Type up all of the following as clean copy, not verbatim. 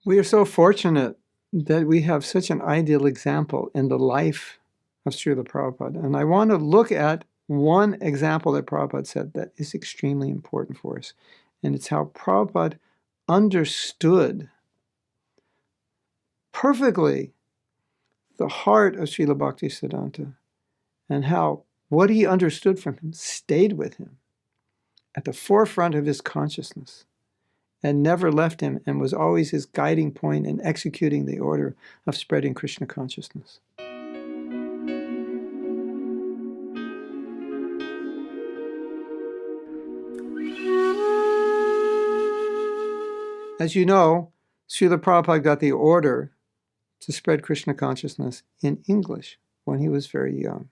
We are so fortunate that we have such an ideal example in the life of Srila Prabhupada. And I want to look at one example that Prabhupada said that is extremely important for us. And it's how Prabhupada understood perfectly the heart of Srila Bhaktisiddhanta, and how what he understood from him stayed with him at the forefront of his consciousness and never left him, and was always his guiding point in executing the order of spreading Krishna consciousness. As you know, Srila Prabhupada got the order to spread Krishna consciousness in English when he was very young.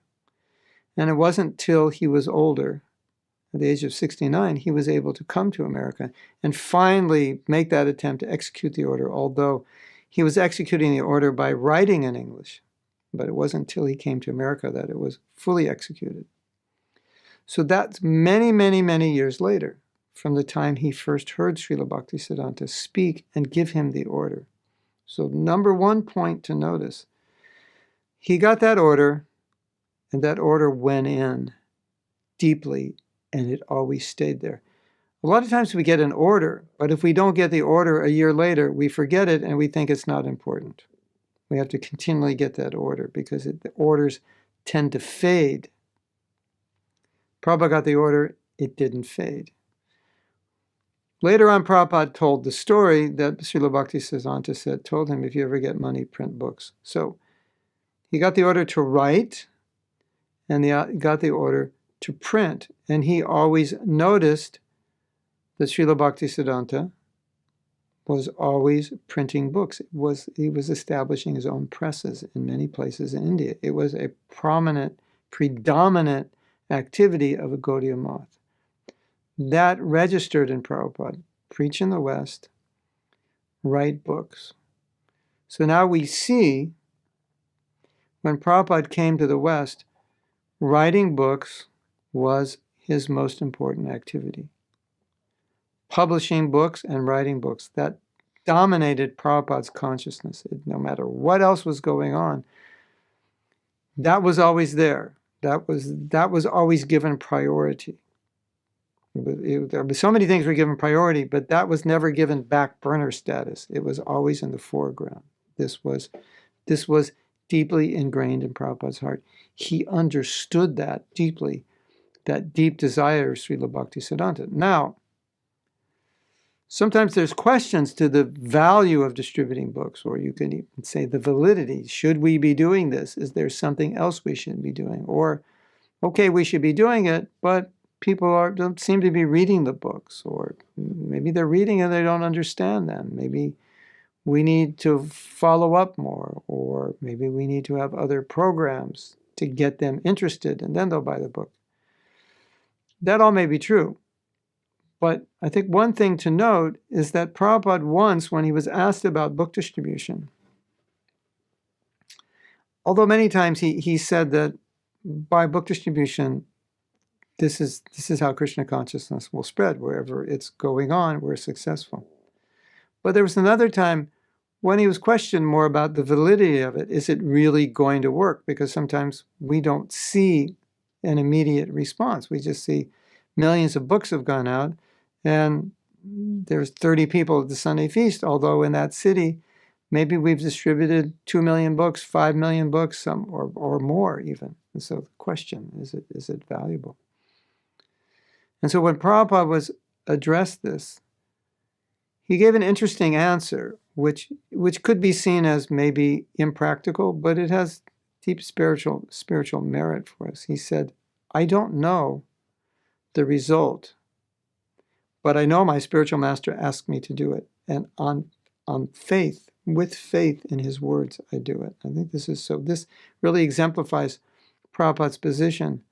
And it wasn't till he was older, at the age of 69, he was able to come to America and finally make that attempt to execute the order, although he was executing the order by writing in English. But it wasn't until he came to America that it was fully executed. So that's many, many, many years later from the time he first heard Srila Bhaktisiddhanta speak and give him the order. So number one point to notice, he got that order, and that order went in deeply, and it always stayed there. A lot of times we get an order, but if we don't get the order a year later, we forget it and we think it's not important. We have to continually get that order because the orders tend to fade. Prabhupada got the order, it didn't fade. Later on, Prabhupada told the story that Srila Bhaktisiddhanta told him, if you ever get money, print books. So he got the order to write, and he got the order to print. And he always noticed that Srila Bhaktisiddhanta was always printing books. He was establishing his own presses in many places in India. It was a prominent, predominant activity of a Gaudiya Math. That registered in Prabhupada. Preach in the West, write books. So now we see, when Prabhupada came to the West, writing books was his most important activity. Publishing books and writing books, that dominated Prabhupada's consciousness. No matter what else was going on, that was always there. That was always given priority. There were so many things were given priority, but that was never given back burner status. It was always in the foreground. This was deeply ingrained in Prabhupada's heart. He understood that deeply, that deep desire of Srila Bhaktisiddhanta. Now, sometimes there's questions to the value of distributing books, or you can even say the validity. Should we be doing this? Is there something else we should be doing? Or, okay, we should be doing it, but people don't seem to be reading the books, or maybe they're reading and they don't understand them. Maybe we need to follow up more, or maybe we need to have other programs to get them interested, and then they'll buy the book. That all may be true. But I think one thing to note is that Prabhupada once, when he was asked about book distribution, although many times he said that by book distribution, this is how Krishna consciousness will spread. Wherever it's going on, we're successful. But there was another time when he was questioned more about the validity of it. Is it really going to work? Because sometimes we don't see an immediate response. We just see millions of books have gone out, and there's 30 people at the Sunday feast, although in that city, maybe we've distributed 2 million books, 5 million books, some or more even. And so the question, is it valuable? And so when Prabhupada was addressed this, he gave an interesting answer, which could be seen as maybe impractical, but it has deep spiritual merit for us. He said, I don't know the result, but I know my spiritual master asked me to do it. And on faith, with faith in his words, I do it. I think this really exemplifies Prabhupada's position.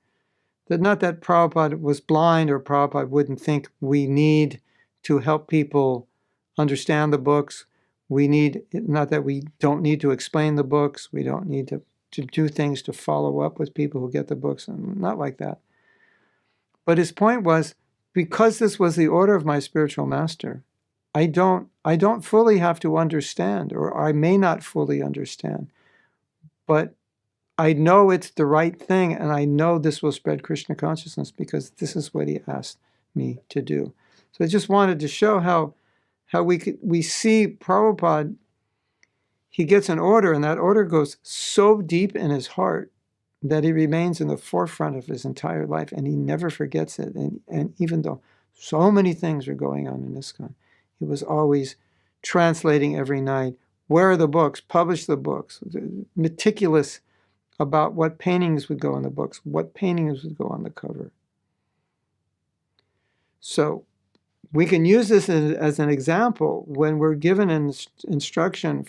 That not that Prabhupada was blind, or Prabhupada wouldn't think we need to help people understand the books. Not that we don't need to explain the books. We don't need to do things to follow up with people who get the books. And not like that. But his point was, because this was the order of my spiritual master, I don't fully have to understand, or I may not fully understand, but I know it's the right thing, and I know this will spread Krishna consciousness because this is what he asked me to do. So I just wanted to show how we see Prabhupada, he gets an order, and that order goes so deep in his heart that he remains in the forefront of his entire life, and he never forgets it. And even though so many things are going on in ISKCON, he was always translating every night. Where are the books? Publish the books. Meticulous about what paintings would go in the books, what paintings would go on the cover. So we can use this as an example when we're given an instruction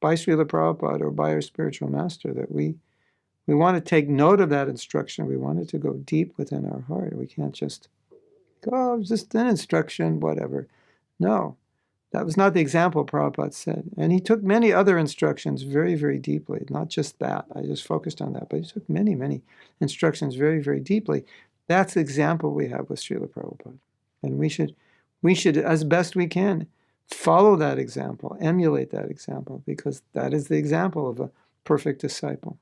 by Srila Prabhupada or by our spiritual master that we want to take note of that instruction. We want it to go deep within our heart. We can't just go, oh, it's just an instruction, whatever. No, that was not the example Prabhupada said. And he took many other instructions very, very deeply. Not just that. I just focused on that. But he took many, many instructions very, very deeply. That's the example we have with Srila Prabhupada. And we should, as best we can, follow that example, emulate that example, because that is the example of a perfect disciple.